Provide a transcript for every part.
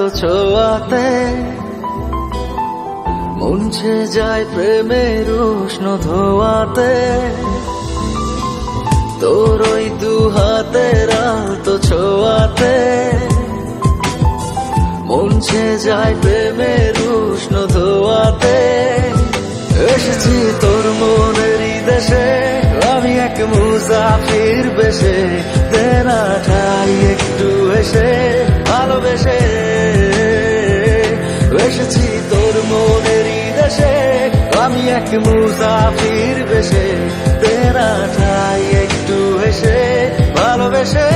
তো ছোঁয়াতে, মুছে যায় প্রেমের উষ্ণ ধোয়াতে। তোর ওই দু হাতের আলতো ছোঁয়াতে, মুছে যায় প্রেমের উষ্ণ ধোয়াতে। এসেছি তোর মনেরই দেশে, আমি এক মুসাফির বেশে, দেনা ঠাই একটু এসে ভালোবেসে। এসেছি তোর মনেরই দেশে, আমি এক মুসাফির বেশে, দেনা ঠাই একটু এসে ভালোবেসে।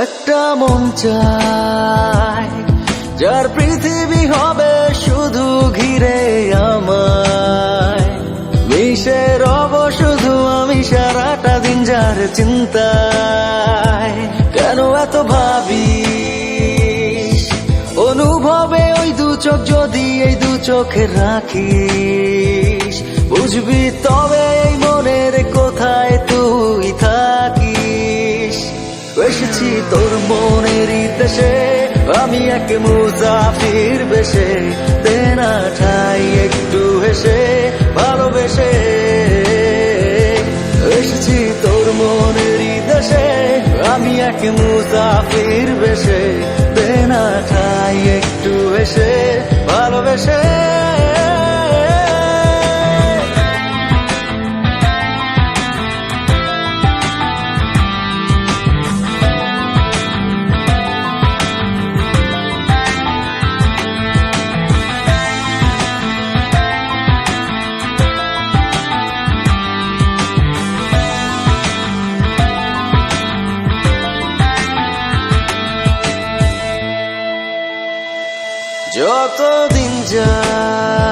একটা মন চায়, যার পৃথিবী হবে শুধু ঘিরে আমায়। মিশে রব শুধু আমি সারাটা দিন যার চিন্তায়। কেন এত ভাবিস অনুভবে ওই দু চোখ, যদি এই দু চোখে রাখিস, বুঝবি তবে এই মনের কোথায় তুই থাকিস। এসেছি তোর মনেরই দেশে, আমি এক মুসাফির বেশে, দেনা ঠাই একটু হেসে ভালোবেসে। এসেছি তোর মনেরই দেশে, আমি এক মুসাফির বেশে, দেনা ঠাই একটু হেসে ভালোবেসে। যতদিন যায়